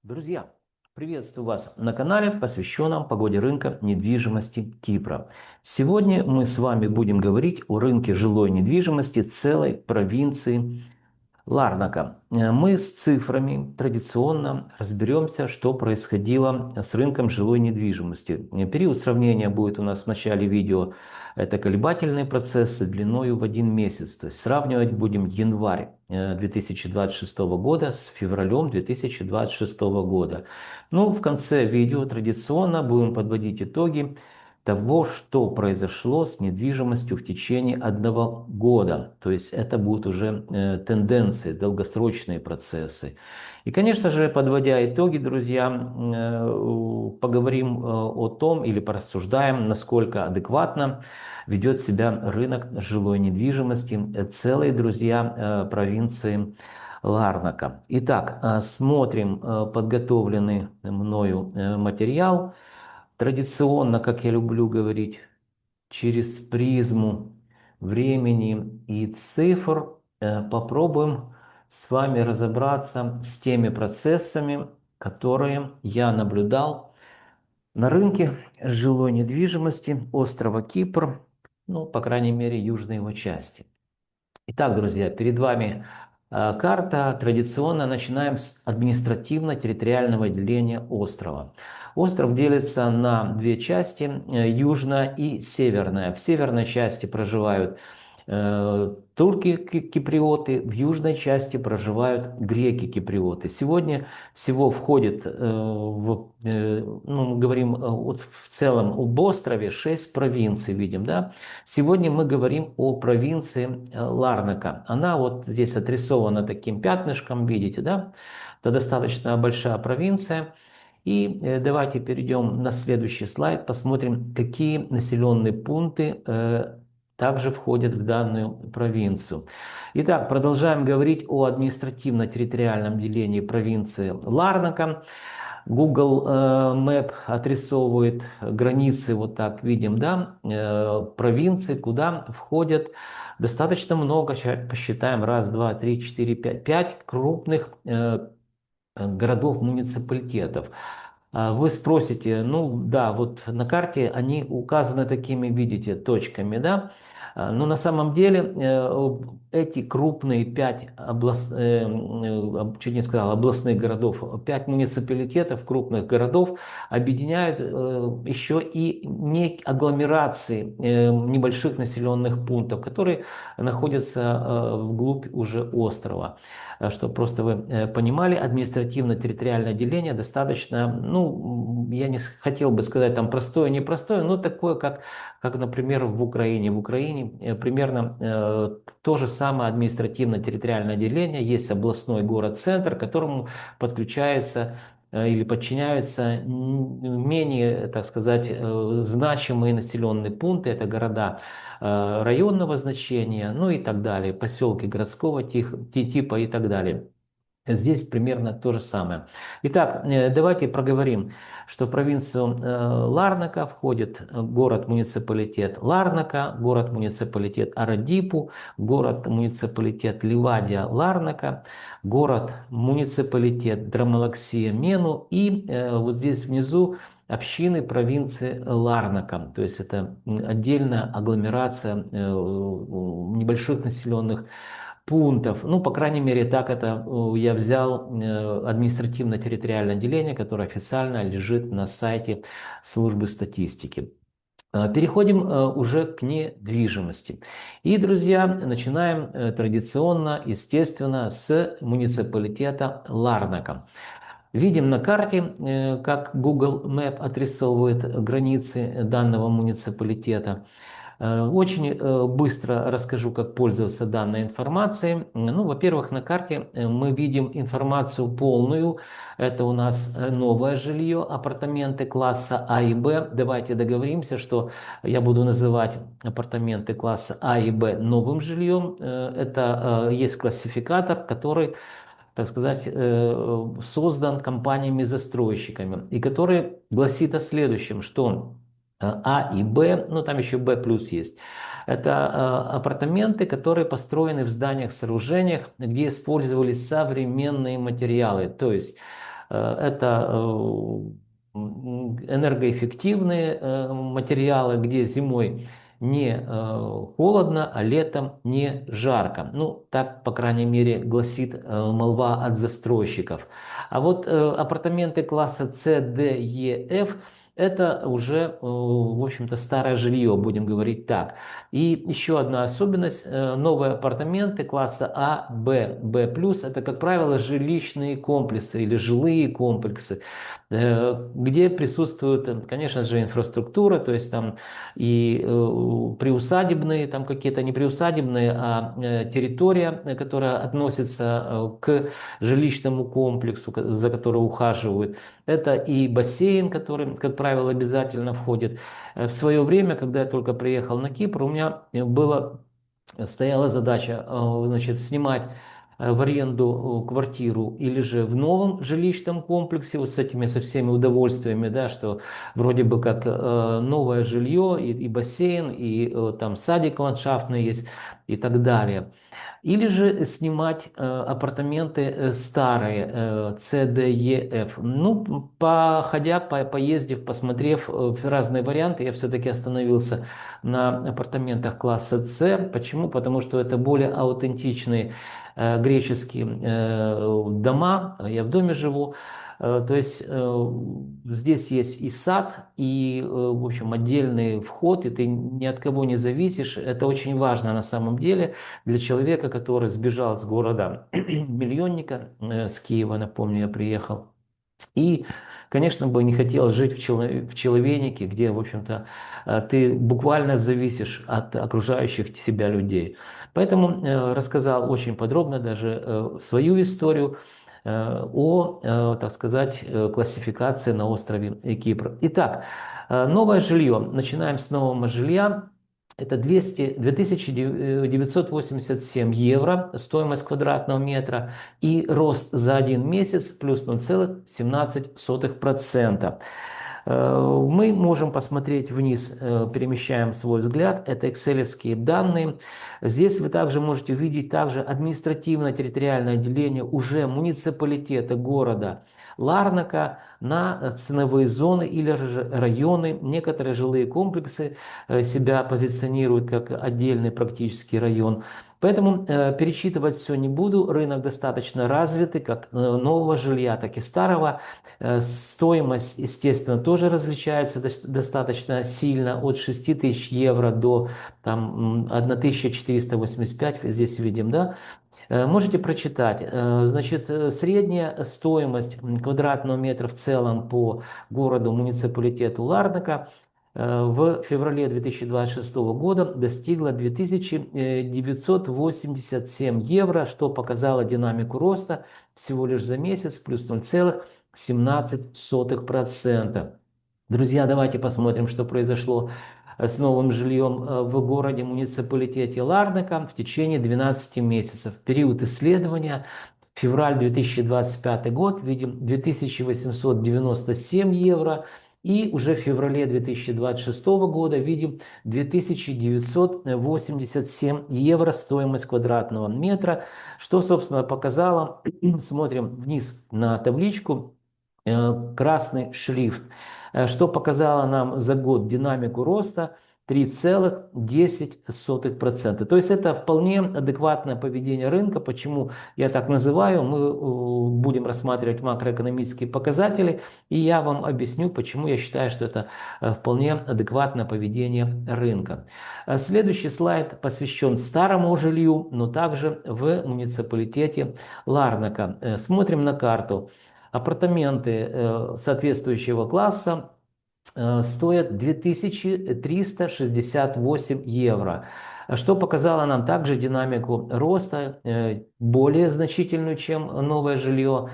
Друзья, приветствую вас на канале, посвященном погоде рынка недвижимости Кипра. Сегодня мы с вами будем говорить о рынке жилой недвижимости целой провинции Ларнака. Мы с цифрами традиционно разберемся, что происходило с рынком жилой недвижимости. Период сравнения будет у нас в начале видео. Это колебательные процессы длиною в 1 месяц. То есть сравнивать будем январь 2026 года с февралем 2026 года. Ну, в конце видео традиционно будем подводить итоги того, что произошло с недвижимостью в течение 1 года. То есть это будут уже тенденции, долгосрочные процессы. И, конечно же, подводя итоги, друзья, поговорим о том или порассуждаем, насколько адекватно ведет себя рынок жилой недвижимости целой, друзья, провинции Ларнака. Итак, смотрим подготовленный мною материал. Традиционно, как я люблю говорить, через призму времени и цифр попробуем с вами разобраться с теми процессами, которые я наблюдал на рынке жилой недвижимости острова Кипр, ну, по крайней мере, южной его части. Итак, друзья, перед вами карта. Традиционно начинаем с административно-территориального деления острова. Остров делится на две части, южная и северная. В северной части проживают турки-киприоты, в южной части проживают греки-киприоты. Сегодня всего входит, мы говорим в целом об острове, 6 провинций, видим, да? Сегодня мы говорим о провинции Ларнака. Она вот здесь отрисована таким пятнышком, видите, да? Это достаточно большая провинция. И давайте перейдем на следующий слайд, посмотрим, какие населенные пункты также входят в данную провинцию. Итак, продолжаем говорить о административно-территориальном делении провинции Ларнака. Google Map отрисовывает границы, вот так видим, да, провинции, куда входят достаточно много, сейчас посчитаем, раз, два, три, четыре, пять крупных городов, муниципалитетов. Вы спросите, ну да, вот на карте они указаны такими, видите, точками, да? Но на самом деле эти крупные 5 чуть не сказал, областных городов, 5 муниципалитетов, крупных городов объединяют еще и не агломерации небольших населенных пунктов, которые находятся вглубь уже острова. Чтобы просто вы понимали, административно-территориальное деление достаточно, ну, я не хотел бы сказать там простое, непростое, но такое, как, например, в Украине. В Украине примерно то же самое административно-территориальное деление. Есть областной город-центр, к которому подключается или подчиняются менее, так сказать, значимые населенные пункты, это города районного значения, ну и так далее, поселки городского типа и так далее. Здесь примерно то же самое. Итак, давайте проговорим, что в провинцию Ларнака входит город-муниципалитет Ларнака, город-муниципалитет Арадипу, город-муниципалитет Ливадия Ларнака, город-муниципалитет Драмалаксия Мену и вот здесь внизу общины провинции Ларнака. То есть это отдельная агломерация небольших населенных пунктов. Ну, по крайней мере, так это я взял административно-территориальное деление, которое официально лежит на сайте службы статистики. Переходим уже к недвижимости. И, друзья, начинаем традиционно, естественно, с муниципалитета Ларнака. Видим на карте, как Google Map отрисовывает границы данного муниципалитета. Очень быстро расскажу, как пользоваться данной информацией. Ну, во-первых, на карте мы видим информацию полную. Это у нас новое жилье, апартаменты класса А и Б. Давайте договоримся, что я буду называть апартаменты класса А и Б новым жильем. Это есть классификатор, который, так сказать, создан компаниями-застройщиками, и который гласит о следующем, что А и Б, ну там еще Б плюс есть, это апартаменты, которые построены в зданиях, сооружениях, где использовались современные материалы, то есть Это энергоэффективные материалы, где зимой не холодно, а летом не жарко. Ну, так, по крайней мере, гласит молва от застройщиков. А вот апартаменты класса C, D, E, F — это уже, в общем-то, старое жилье, будем говорить так. И еще одна особенность: новые апартаменты класса А, Б, Б+, это, как правило, жилищные комплексы или жилые комплексы, где присутствует, конечно же, инфраструктура, то есть там и приусадебные, там какие-то не приусадебные, а территория, которая относится к жилищному комплексу, за который ухаживают. Это и бассейн, который, как правило, обязательно входит. В свое время, когда я только приехал на Кипр, у меня стояла задача, значит, снимать в аренду квартиру или же в новом жилищном комплексе, вот с этими со всеми удовольствиями, да, что вроде бы как новое жилье, и бассейн, и там садик ландшафтный есть и так далее. Или же снимать апартаменты старые, C, D, E, F. Ну, поездив, посмотрев разные варианты, я все-таки остановился на апартаментах класса C. Почему? Потому что это более аутентичные греческие дома. Я в доме живу. То есть здесь есть и сад, и, в общем, отдельный вход, и ты ни от кого не зависишь. Это очень важно на самом деле для человека, который сбежал с города миллионника, с Киева, напомню, я приехал. И, конечно, бы не хотел жить в человейнике, где, в общем-то, ты буквально зависишь от окружающих тебя людей. Поэтому рассказал очень подробно даже свою историю так сказать, классификации на острове Кипр. Итак, новое жилье. Начинаем с нового жилья. Это 2987 евро стоимость квадратного метра и рост за один месяц плюс 0,17%. Мы можем посмотреть вниз, перемещаем свой взгляд, это экселевские данные. Здесь вы также можете увидеть также административно-территориальное отделение уже муниципалитета города Ларнака на ценовые зоны или же районы. Некоторые жилые комплексы себя позиционируют как отдельный практически район. Поэтому перечитывать все не буду. Рынок достаточно развитый, как нового жилья, так и старого. Стоимость, естественно, тоже различается достаточно сильно, от 6 тысяч евро до там, 1485, здесь видим, да. Можете прочитать. Значит, средняя стоимость квадратного метра в целом по городу, муниципалитету Ларнака в феврале 2026 года достигла 2987 евро, что показало динамику роста всего лишь за месяц, плюс 0,17%. Друзья, давайте посмотрим, что произошло с новым жильем в городе, муниципалитете Ларнака в течение 12 месяцев. Период исследования: февраль 2025 год, видим 2897 евро. И уже в феврале 2026 года видим 2987 евро стоимость квадратного метра, что, собственно, показало, смотрим вниз на табличку, красный шрифт, что показало нам за год динамику роста 3,10%. То есть это вполне адекватное поведение рынка. Почему я так называю? Мы будем рассматривать макроэкономические показатели, и я вам объясню, почему я считаю, что это вполне адекватное поведение рынка. Следующий слайд посвящен старому жилью, но также в муниципалитете Ларнака. Смотрим на карту. Апартаменты соответствующего класса стоят 2368 евро, что показало нам также динамику роста, более значительную, чем новое жилье,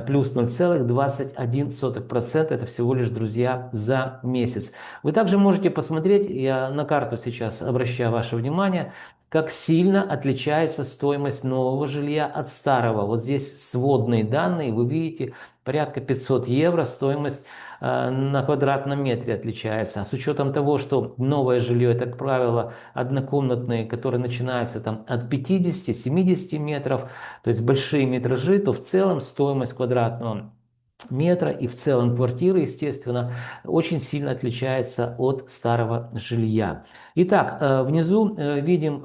плюс 0,21%. Это всего лишь, друзья, за месяц. Вы также можете посмотреть, я на карту сейчас обращаю ваше внимание, как сильно отличается стоимость нового жилья от старого. Вот здесь сводные данные, вы видите, порядка 500 евро стоимость на квадратном метре отличается. А с учетом того, что новое жилье — это, как правило, однокомнатные, которые начинаются там от 50-70 метров, то есть большие метражи, то в целом стоимость квадратного метра, и в целом квартира, естественно, очень сильно отличается от старого жилья. Итак, внизу видим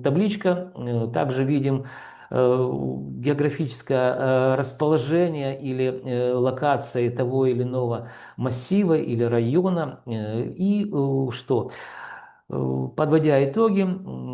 табличка, также видим географическое расположение или локации того или иного массива или района. И что? Подводя итоги,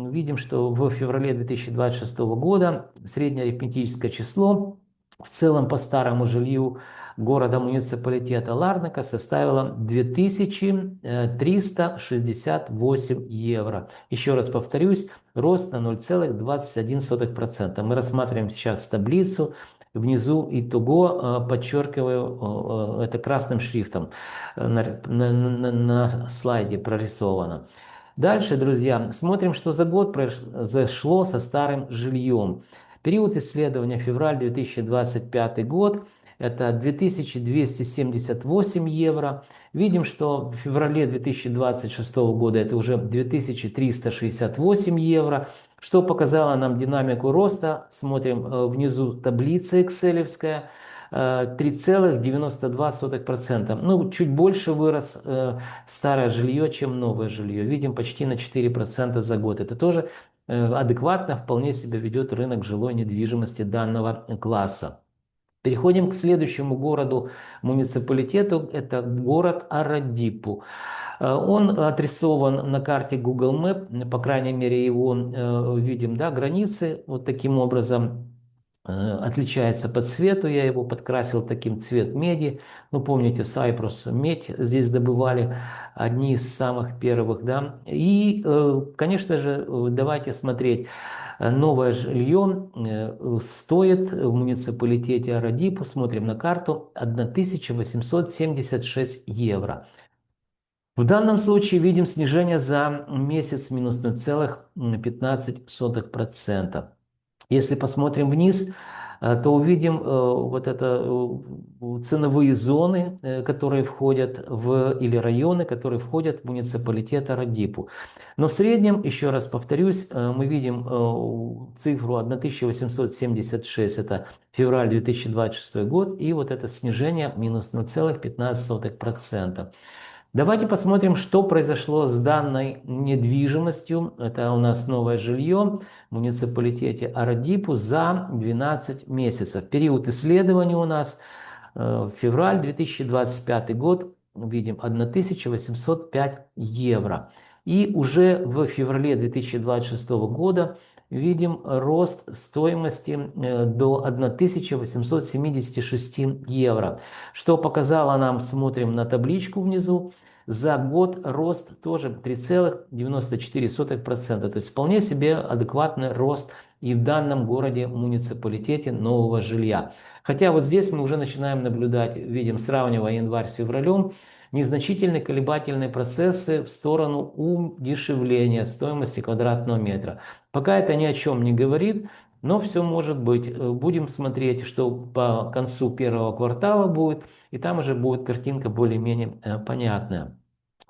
видим, что в феврале 2026 года среднее арифметическое число в целом по старому жилью города муниципалитета Ларнака составило 2368 евро. Еще раз повторюсь, рост на 0,21%. Мы рассматриваем сейчас таблицу. Внизу итого, подчеркиваю, это красным шрифтом на слайде прорисовано. Дальше, друзья, смотрим, что за год произошло со старым жильем. Период исследования февраль 2025 год, это 2278 евро. Видим, что в феврале 2026 года это уже 2368 евро. Что показало нам динамику роста? Смотрим внизу таблица экселевская. 3,92%. Ну, чуть больше вырос старое жилье, чем новое жилье. Видим почти на 4% за год. Это тоже адекватно вполне себя ведет рынок жилой недвижимости данного класса. Переходим к следующему городу, муниципалитету. Это город Арадипу. Он отрисован на карте Google Map, по крайней мере его видим, да, границы вот таким образом. Отличается по цвету, я его подкрасил таким цвет меди. Ну, помните, Сайпрус медь здесь добывали, одни из самых первых, да. И, конечно же, давайте смотреть. Новое жилье стоит в муниципалитете Арадипу, смотрим на карту, 1876 евро. В данном случае видим снижение за месяц минус 0,15%. Если посмотрим вниз, то увидим вот это ценовые зоны, которые входят или районы, которые входят в муниципалитет Арадипу. Но в среднем, еще раз повторюсь, мы видим цифру 1876, это февраль 2026 год, и вот это снижение минус 0,15%. Давайте посмотрим, что произошло с данной недвижимостью. Это у нас новое жилье в муниципалитете Арадипу за 12 месяцев. Период исследования у нас февраль 2025 год. Видим 1805 евро. И уже в феврале 2026 года видим рост стоимости до 1876 евро. Что показало нам, смотрим на табличку внизу, за год рост тоже 3,94%. То есть вполне себе адекватный рост и в данном городе, муниципалитете нового жилья. Хотя вот здесь мы уже начинаем наблюдать, видим, сравнивая январь с февралем, незначительные колебательные процессы в сторону удешевления стоимости квадратного метра. Пока это ни о чем не говорит, но все может быть. Будем смотреть, что по концу первого квартала будет, и там уже будет картинка более-менее понятная.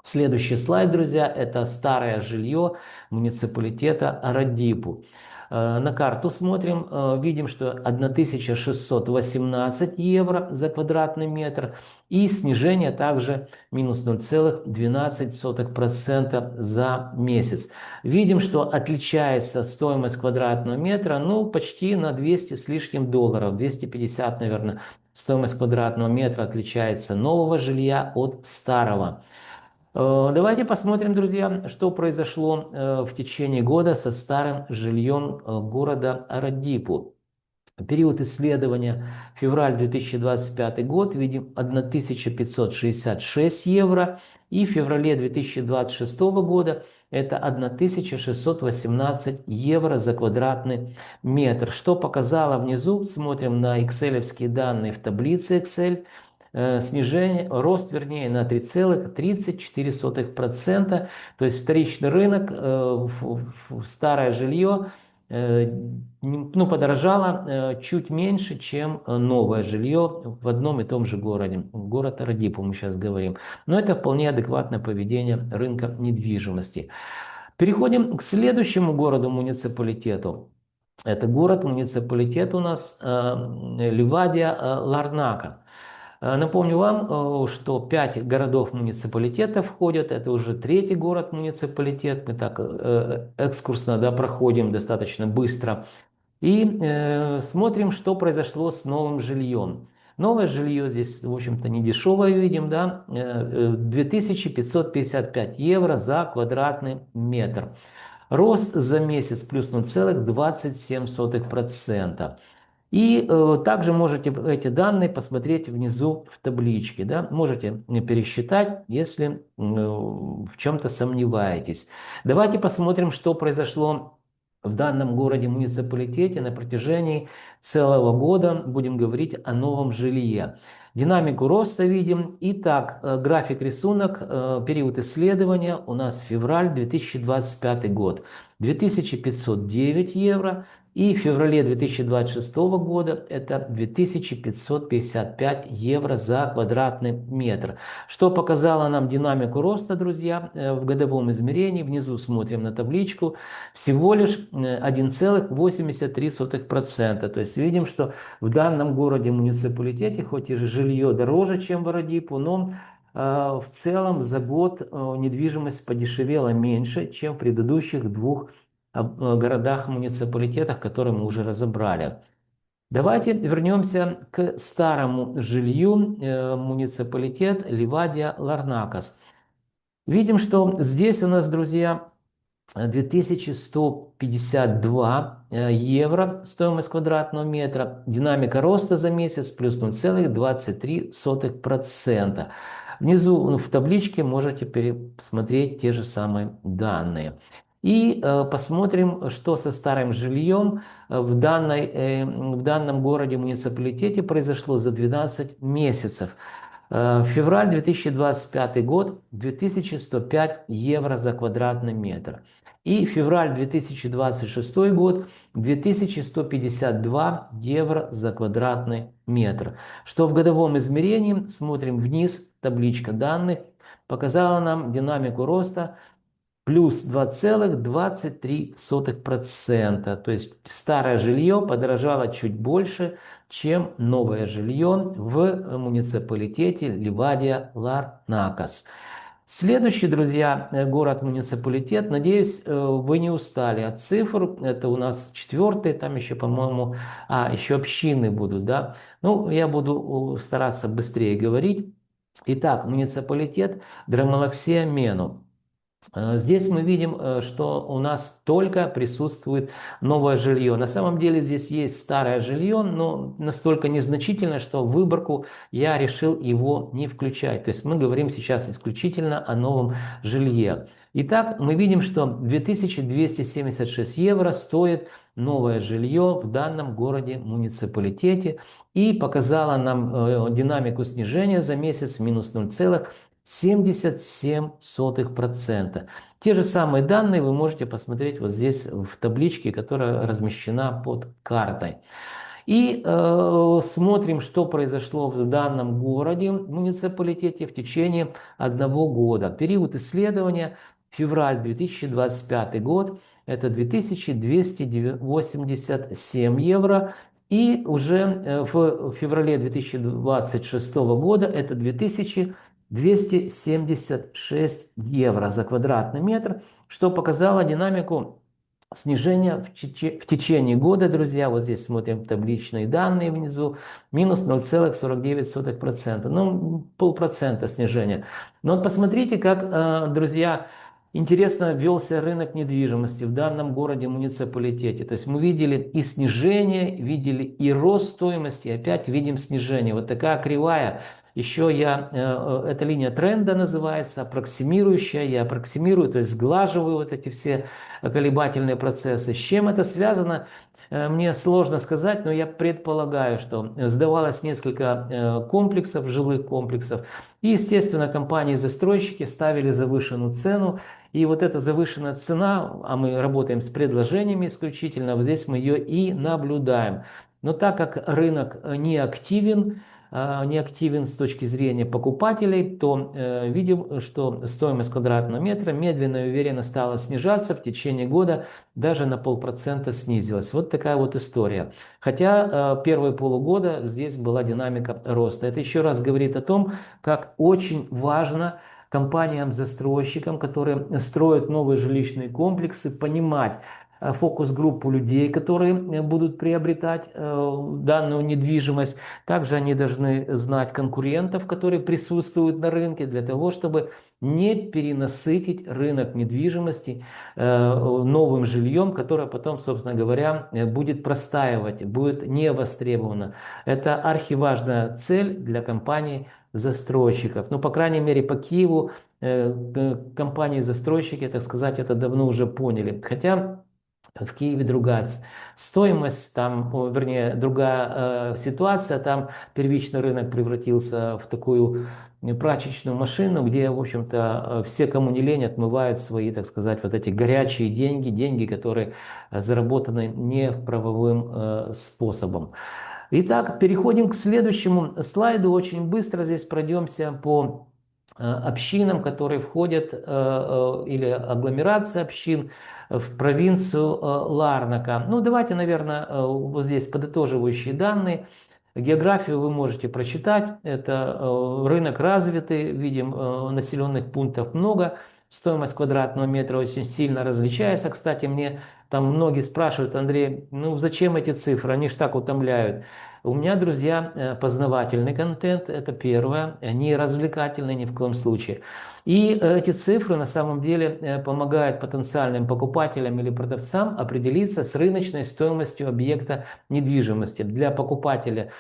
Следующий слайд, друзья, это старое жилье муниципалитета Арадипу. На карту смотрим, видим, что 1618 евро за квадратный метр и снижение также минус 0,12% за месяц. Видим, что отличается стоимость квадратного метра, ну, почти на 200 с лишним долларов, 250, наверное, стоимость квадратного метра отличается нового жилья от старого. Давайте посмотрим, друзья, что произошло в течение года со старым жильем города Арадипу. Период исследования февраль 2025 год, видим 1566 евро, и в феврале 2026 года это 1618 евро за квадратный метр. Что показало внизу, смотрим на экселевские данные в таблице Excel, снижение, рост, вернее, на 3,34%. То есть вторичный рынок, старое жилье, ну, подорожало чуть меньше, чем новое жилье в одном и том же городе. Город Арадипу мы сейчас говорим. Но это вполне адекватное поведение рынка недвижимости. Переходим к следующему городу-муниципалитету. Это город-муниципалитет у нас Ливадия Ларнака. Напомню вам, что 5 городов-муниципалитетов входят, это уже третий город-муниципалитет, мы так экскурсно, да, проходим достаточно быстро. И смотрим, что произошло с новым жильем. Новое жилье здесь, в общем-то, не дешевое, видим, да, 2555 евро за квадратный метр. Рост за месяц плюс 0,27%. И также можете эти данные посмотреть внизу в табличке. Да? Можете пересчитать, если в чем-то сомневаетесь. Давайте посмотрим, что произошло в данном городе-муниципалитете на протяжении целого года. Будем говорить о новом жилье. Динамику роста видим. Итак, график-рисунок, период исследования у нас февраль 2025 год. 2509 евро. И в феврале 2026 года это 2555 евро за квадратный метр. Что показало нам динамику роста, друзья, в годовом измерении. Внизу смотрим на табличку. Всего лишь 1,83%. То есть видим, что в данном городе-муниципалитете, хоть и жилье дороже, чем в Ародипу, но в целом за год недвижимость подешевела меньше, чем в предыдущих двух городах, муниципалитетах, которые мы уже разобрали. Давайте вернемся к старому жилью, муниципалитет Ливадия-Ларнакас. Видим, что здесь у нас, друзья, 2152 евро стоимость квадратного метра. Динамика роста за месяц плюс 0,23%. Внизу в табличке можете пересмотреть те же самые данные. И посмотрим, что со старым жильем в данном городе-муниципалитете произошло за 12 месяцев. Февраль 2025 год 2105 евро за квадратный метр. И февраль 2026 год 2152 евро за квадратный метр. Что в годовом измерении, смотрим вниз, табличка данных, показала нам динамику роста плюс 2,23%. То есть старое жилье подорожало чуть больше, чем новое жилье в муниципалитете Ливадия-Ларнакас. Следующий, друзья, город-муниципалитет. Надеюсь, вы не устали от цифр. Это у нас четвертый, там еще, по-моему, еще общины будут, да. Ну, я буду стараться быстрее говорить. Итак, муниципалитет Драмалаксия-Мену. Здесь мы видим, что у нас только присутствует новое жилье. На самом деле здесь есть старое жилье, но настолько незначительно, что в выборку я решил его не включать. То есть мы говорим сейчас исключительно о новом жилье. Итак, мы видим, что 2276 евро стоит новое жилье в данном городе-муниципалитете и показала нам динамику снижения за месяц минус 0,77%. Те же самые данные вы можете посмотреть вот здесь в табличке, которая размещена под картой. И смотрим, что произошло в данном городе, муниципалитете в течение одного года. Период исследования февраль 2025 год это 2287 евро. И уже в феврале 2026 года это 2276 евро за квадратный метр, что показало динамику снижения в течение года, друзья. Вот здесь смотрим табличные данные внизу. Минус 0,49%. Ну, полпроцента снижения. Но вот посмотрите, как, друзья, интересно велся рынок недвижимости в данном городе-муниципалитете. То есть мы видели и снижение, видели и рост стоимости, и опять видим снижение. Вот такая кривая. Еще эта линия тренда называется, аппроксимирующая. Я аппроксимирую, то есть сглаживаю вот эти все колебательные процессы. С чем это связано, мне сложно сказать, но я предполагаю, что сдавалось несколько комплексов, жилых комплексов. И, естественно, компании-застройщики ставили завышенную цену. И вот эта завышенная цена, а мы работаем с предложениями исключительно, вот здесь мы ее и наблюдаем. Но так как рынок не активен, неактивен с точки зрения покупателей, то видим, что стоимость квадратного метра медленно и уверенно стала снижаться в течение года, даже на 0,5% снизилась. Вот такая вот история. Хотя первые полугода здесь была динамика роста. Это еще раз говорит о том, как очень важно компаниям-застройщикам, которые строят новые жилищные комплексы, понимать фокус-группу людей, которые будут приобретать данную недвижимость. Также они должны знать конкурентов, которые присутствуют на рынке, для того, чтобы не перенасытить рынок недвижимости новым жильем, которое потом, собственно говоря, будет простаивать, будет не востребовано. Это архиважная цель для компаний застройщиков. Ну, по крайней мере, по Киеву компании-застройщики, так сказать, это давно уже поняли. Хотя в Киеве другая стоимость, там, вернее, другая ситуация, там первичный рынок превратился в такую прачечную машину, где, в общем-то, все, кому не лень, отмывают свои, так сказать, вот эти горячие деньги, деньги, которые заработаны не правовым способом. Итак, переходим к следующему слайду. Очень быстро здесь пройдемся по общинам, которые входят, или агломерации общин в провинцию Ларнака. Ну, давайте, наверное, вот здесь подытоживающие данные. Географию вы можете прочитать. Это рынок развитый, видим, населенных пунктов много. Стоимость квадратного метра очень сильно различается. Кстати, мне там многие спрашивают: Андрей, ну зачем эти цифры? Они ж так утомляют. У меня, друзья, познавательный контент, это первое, не развлекательный ни в коем случае. И эти цифры на самом деле помогают потенциальным покупателям или продавцам определиться с рыночной стоимостью объекта недвижимости. Для покупателя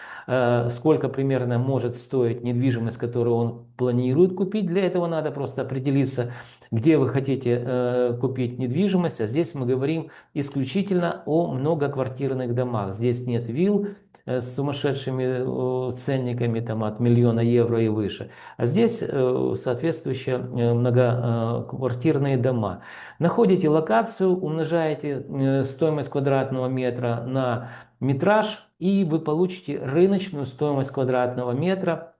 сколько примерно может стоить недвижимость, которую он планирует купить. Для этого надо просто определиться, где вы хотите купить недвижимость. А здесь мы говорим исключительно о многоквартирных домах. Здесь нет вилл с сумасшедшими ценниками там, от 1 000 000 евро и выше. А здесь соответствующие многоквартирные дома. Находите локацию, умножаете стоимость квадратного метра на метраж, и вы получите рыночную стоимость квадратного метра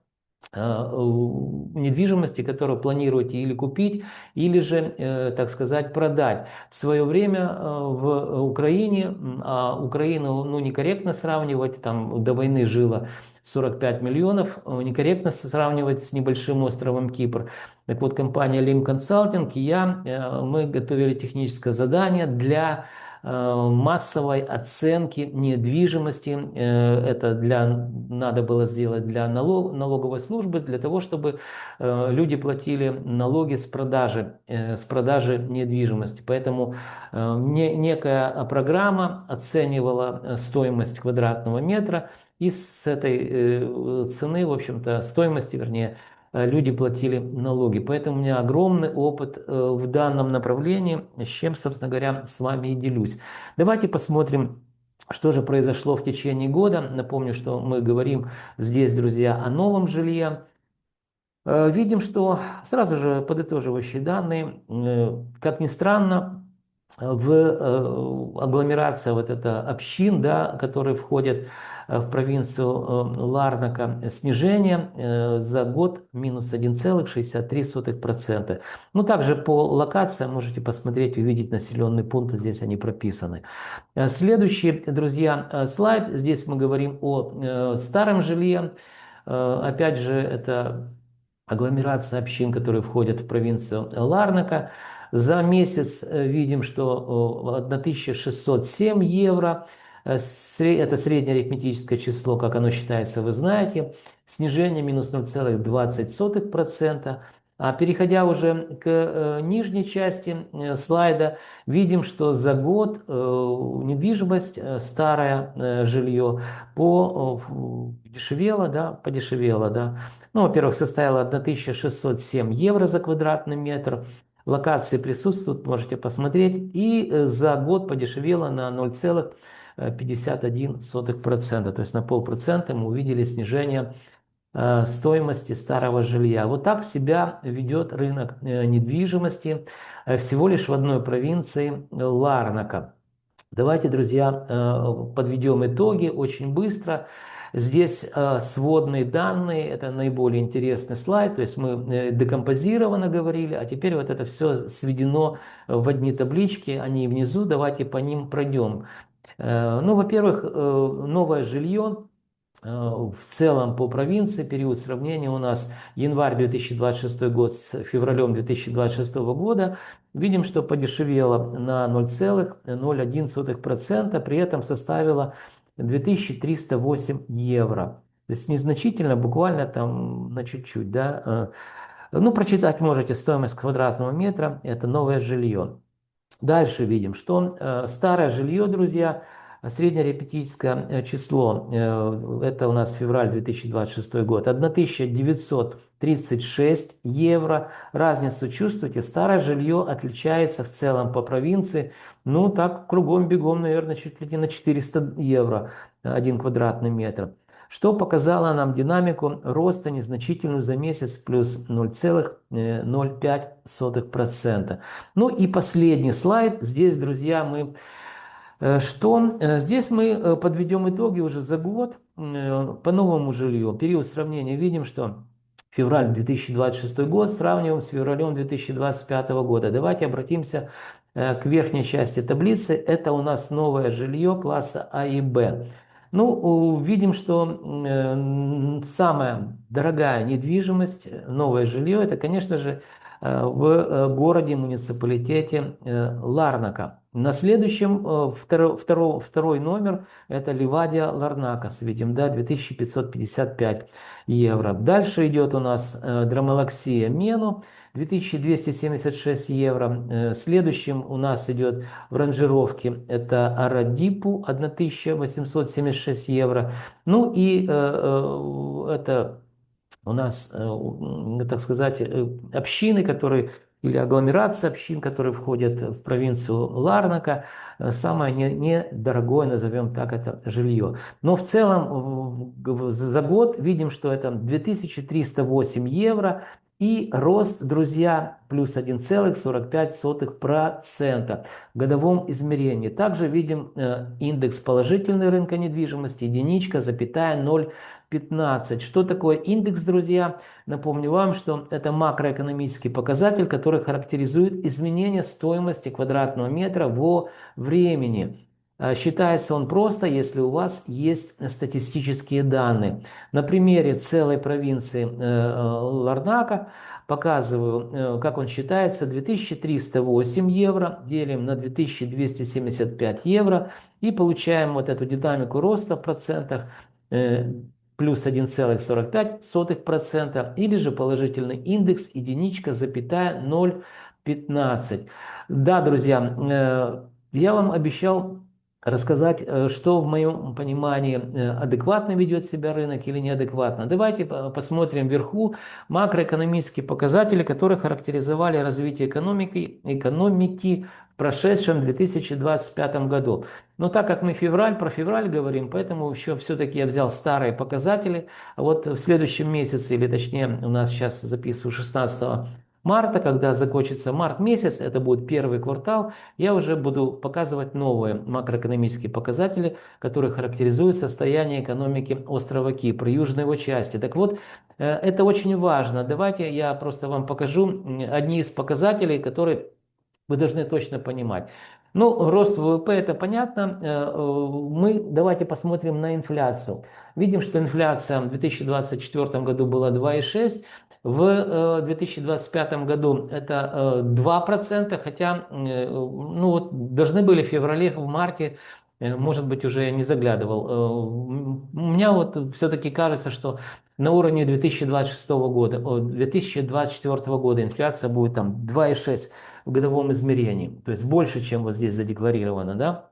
недвижимости, которую планируете или купить, или же, так сказать, продать. В свое время в Украине, а Украину, ну, некорректно сравнивать, там до войны жило 45 миллионов, некорректно сравнивать с небольшим островом Кипр. Так вот, компания Lim Consulting и я, мы готовили техническое задание для массовой оценки недвижимости. Это надо было сделать для налоговой службы, для того, чтобы люди платили налоги с продажи недвижимости. Поэтому некая программа оценивала стоимость квадратного метра, и с этой цены, в общем-то, стоимости, вернее, люди платили налоги. Поэтому у меня огромный опыт в данном направлении, с чем, собственно говоря, с вами и делюсь. Давайте посмотрим, что же произошло в течение года. Напомню, что мы говорим здесь, друзья, о новом жилье. Видим, что сразу же подытоживающие данные, как ни странно, в агломерация вот это общин, да, которые входят в провинцию Ларнака, снижение за год минус 1,63%. Ну, также по локациям можете посмотреть, увидеть населенные пункты, здесь они прописаны. Следующий, друзья, слайд. Здесь мы говорим о старом жилье. Опять же, это агломерация общин, которые входят в провинцию Ларнака. За месяц видим, что 1607 евро, это среднее арифметическое число, как оно считается, вы знаете, снижение минус 0,20%. А переходя уже к нижней части слайда, видим, что за год недвижимость, старое жилье, подешевело, да. Ну, во-первых, составила 1607 евро за квадратный метр. Локации присутствуют, можете посмотреть. И за год подешевело на 0,51%. То есть на 0,5% мы увидели снижение стоимости старого жилья. Вот так себя ведет рынок недвижимости всего лишь в одной провинции Ларнака. Давайте, друзья, подведем итоги очень быстро. Здесь сводные данные, это наиболее интересный слайд, то есть мы декомпозированно говорили, а теперь вот это все сведено в одни таблички, они внизу, давайте по ним пройдем. Ну, во-первых, новое жилье. В целом по провинции период сравнения у нас январь 2026 год с февралем 2026 года. Видим, что подешевело на 0,01%, при этом составило 2308 евро. То есть незначительно, буквально там на чуть-чуть. Да? Ну, прочитать можете стоимость квадратного метра, это новое жилье. Дальше видим, что старое жилье, друзья, среднеарифметическое число, это у нас февраль 2026 год, 1936 евро. Разницу чувствуете? Старое жилье отличается в целом по провинции, ну так кругом-бегом, наверное, чуть ли не на 400 евро 1 квадратный метр. Что показало нам динамику роста незначительную за месяц плюс 0,05%. Ну и последний слайд. Здесь, друзья, мы здесь мы подведем итоги уже за год по новому жилью. Период сравнения видим, что февраль 2026 год сравниваем с февралем 2025 года. Давайте обратимся к верхней части таблицы. Это у нас новое жилье класса А и Б. Ну, видим, что самая дорогая недвижимость, новое жилье, это, конечно же, в городе, муниципалитете Ларнака. На следующем второй номер это Ливадия Ларнакас, видим, да, 2555 евро. Дальше идет у нас Драмалаксия Мену, 2276 евро. Следующим у нас идет в ранжировке это Арадипу, 1876 евро. Ну и это у нас, так сказать, общины, которые, или агломерация общин, которые входят в провинцию Ларнака, самое недорогое, назовем так, это жилье. Но в целом за год видим, что это 2308 евро и рост, друзья, плюс 1,45% в годовом измерении. Также видим индекс положительный рынка недвижимости, единичка, запятая 0,15. Что такое индекс, друзья? Напомню вам, что это макроэкономический показатель, который характеризует изменение стоимости квадратного метра во времени. Считается он просто, если у вас есть статистические данные. На примере целой провинции Ларнака показываю, как он считается. 2308 евро делим на 2275 евро и получаем вот эту динамику роста в процентах плюс 1,45% или же положительный индекс единичка, запятая 0,15. Да, друзья, я вам обещал рассказать, что в моем понимании адекватно ведет себя рынок или неадекватно. Давайте посмотрим вверху макроэкономические показатели, которые характеризовали развитие экономики в прошедшем 2025 году. Но так как мы про февраль говорим, поэтому еще все-таки я взял старые показатели. А вот в следующем месяце, или точнее у нас сейчас записываю 16 марта, когда закончится март месяц, это будет первый квартал, я уже буду показывать новые макроэкономические показатели, которые характеризуют состояние экономики острова Кипр, южной его части. Так вот, это очень важно. Давайте я просто вам покажу одни из показателей, которые вы должны точно понимать. Ну, рост ВВП это понятно. Давайте посмотрим на инфляцию. Видим, что инфляция в 2024 году была 2,6%. В 2025 году это 2%, хотя ну, вот, должны были в феврале, в марте, может быть, уже не заглядывал. У меня вот все-таки кажется, что на уровне 2026 года, 2024 года инфляция будет там 2,6% в годовом измерении, то есть больше, чем вот здесь задекларировано, да?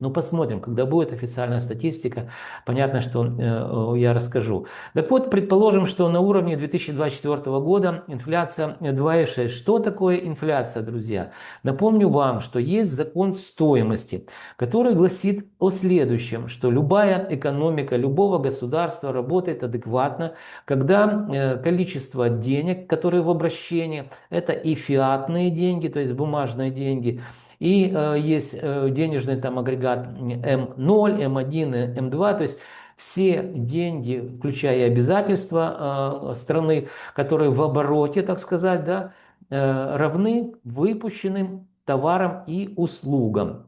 Ну, посмотрим, когда будет официальная статистика, понятно, что я расскажу. Так вот, предположим, что на уровне 2024 года инфляция 2,6. Что такое инфляция, друзья? Напомню вам, что есть закон стоимости, который гласит о следующем, что любая экономика любого государства работает адекватно, когда количество денег, которые в обращении, это и фиатные деньги, то есть бумажные деньги, и есть денежный там агрегат М0, М1, М2, то есть все деньги, включая обязательства страны, которые в обороте, так сказать, да, равны выпущенным товарам и услугам.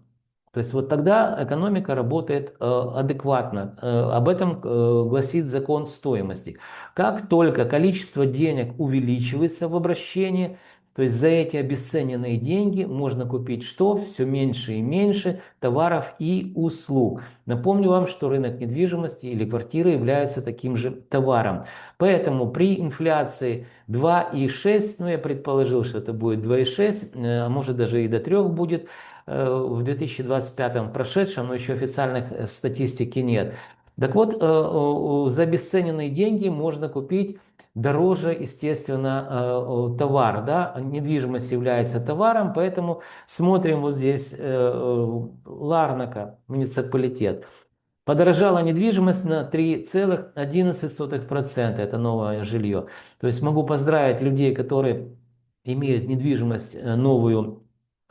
То есть вот тогда экономика работает адекватно. Об этом гласит закон стоимости. Как только количество денег увеличивается в обращении, то есть за эти обесцененные деньги можно купить что? Все меньше и меньше товаров и услуг. Напомню вам, что рынок недвижимости или квартиры является таким же товаром. Поэтому при инфляции 2,6, ну я предположил, что это будет 2,6, а может даже и до 3 будет, в 2025 прошедшем, но еще официальных статистики нет. Так вот, за обесцененные деньги можно купить дороже, естественно, товар. Да? Недвижимость является товаром, поэтому смотрим вот здесь Ларнака, муниципалитет. Подорожала недвижимость на 3,11%. Это новое жилье. То есть могу поздравить людей, которые имеют недвижимость новую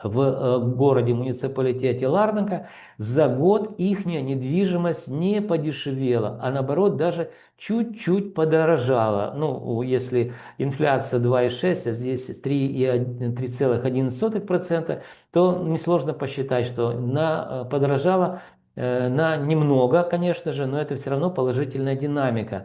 в городе, муниципалитете Ларнака. За год их недвижимость не подешевела, а наоборот даже чуть-чуть подорожала. Ну, если инфляция 2,6, а здесь 3,11%, то несложно посчитать, что подорожала на немного, конечно же, но это все равно положительная динамика.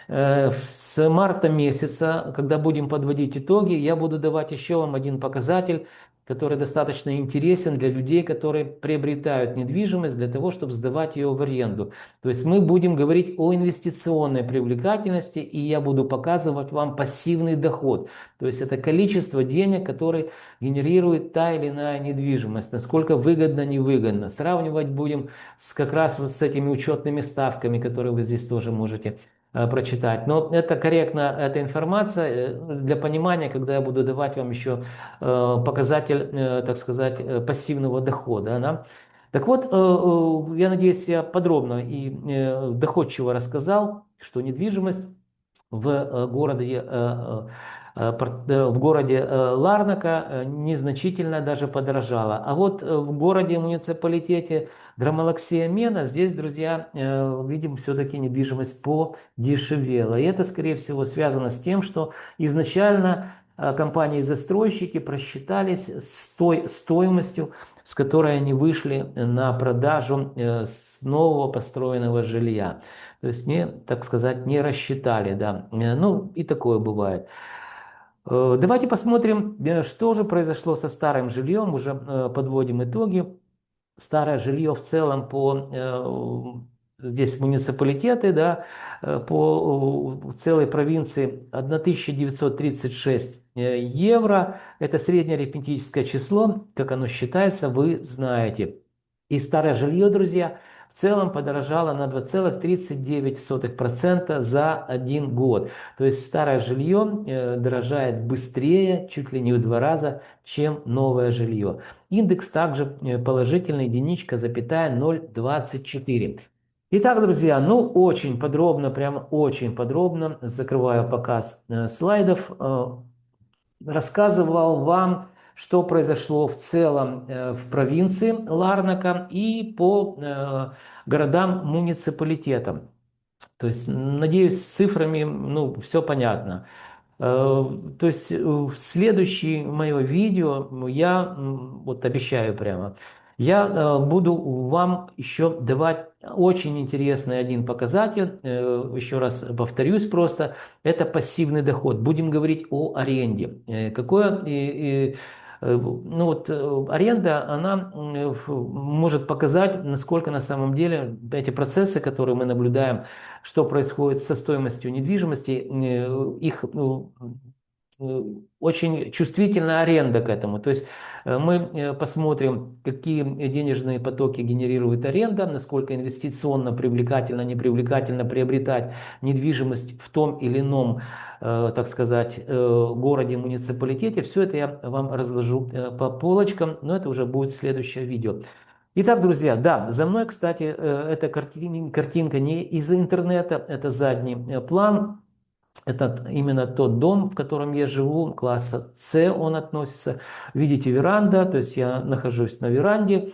С марта месяца, когда будем подводить итоги, я буду давать еще вам один показатель, который достаточно интересен для людей, которые приобретают недвижимость для того, чтобы сдавать ее в аренду. То есть мы будем говорить о инвестиционной привлекательности, и я буду показывать вам пассивный доход. То есть это количество денег, которые генерирует та или иная недвижимость, насколько выгодно, невыгодно. Сравнивать будем как раз вот с этими учетными ставками, которые вы здесь тоже можете прочитать. Но это корректно, эта информация для понимания, когда я буду давать вам еще показатель, так сказать, пассивного дохода. Да? Так вот, я надеюсь, я подробно и доходчиво рассказал, что недвижимость в городе Ларнака незначительно даже подорожала. А вот в городе, муниципалитете Драмалаксия-Мена, здесь, друзья, видим, все-таки недвижимость подешевела. И это, скорее всего, связано с тем, что изначально компании-застройщики просчитались с той стоимостью, с которой они вышли на продажу с нового построенного жилья. То есть не, так сказать, не рассчитали, да. Ну, и такое бывает. Давайте посмотрим, что же произошло со старым жильем. Уже подводим итоги. Старое жилье в целом здесь муниципалитеты, да, по целой провинции 1936 евро. Это среднее арифметическое число, как оно считается, вы знаете. И старое жилье, друзья, в целом подорожало на 2,39% за один год. То есть старое жилье дорожает быстрее, чуть ли не в 2 раза, чем новое жилье. Индекс также положительный, единичка, запятая 0,24. Итак, друзья, ну очень подробно, прям очень подробно, закрываю показ слайдов, рассказывал вам, что произошло в целом в провинции Ларнака и по городам, муниципалитетам. То есть, надеюсь, с цифрами, ну, все понятно. То есть в следующее мое видео я вот обещаю прямо, я буду вам еще давать очень интересный один показатель, еще раз повторюсь просто, это пассивный доход. Будем говорить о аренде. Ну вот, аренда, она может показать, насколько на самом деле эти процессы, которые мы наблюдаем, что происходит со стоимостью недвижимости, их очень чувствительна аренда к этому. То есть мы посмотрим, какие денежные потоки генерирует аренда, насколько инвестиционно привлекательно, непривлекательно приобретать недвижимость в том или ином, так сказать, городе, муниципалитете. Все это я вам разложу по полочкам, но это уже будет следующее видео. Итак, друзья, да, за мной, кстати, эта картинка не из интернета, это задний план. Это именно тот дом, в котором я живу, класса С он относится. Видите, веранда, то есть я нахожусь на веранде.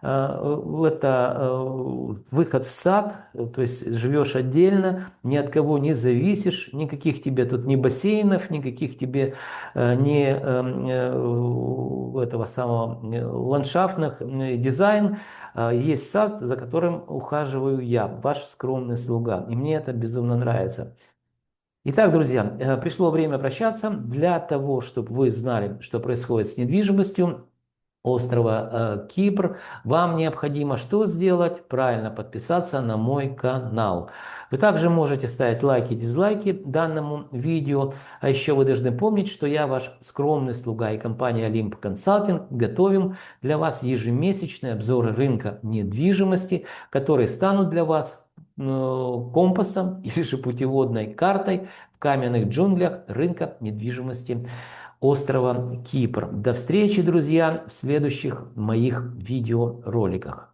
это выход в сад, то есть живешь отдельно, ни от кого не зависишь, никаких тебе тут ни бассейнов, никаких тебе ни этого самого ландшафтных дизайн. Есть сад, за которым ухаживаю я, ваш скромный слуга, и мне это безумно нравится. Итак, друзья, пришло время прощаться. Для того, чтобы вы знали, что происходит с недвижимостью острова Кипр, вам необходимо что сделать? Правильно подписаться на мой канал. Вы также можете ставить лайки и дизлайки данному видео. А еще вы должны помнить, что я ваш скромный слуга, и компания Олимп Консалтинг готовим для вас ежемесячные обзоры рынка недвижимости, которые станут для вас компасом или же путеводной картой в каменных джунглях рынка недвижимости острова Кипр. До встречи, друзья, в следующих моих видеороликах.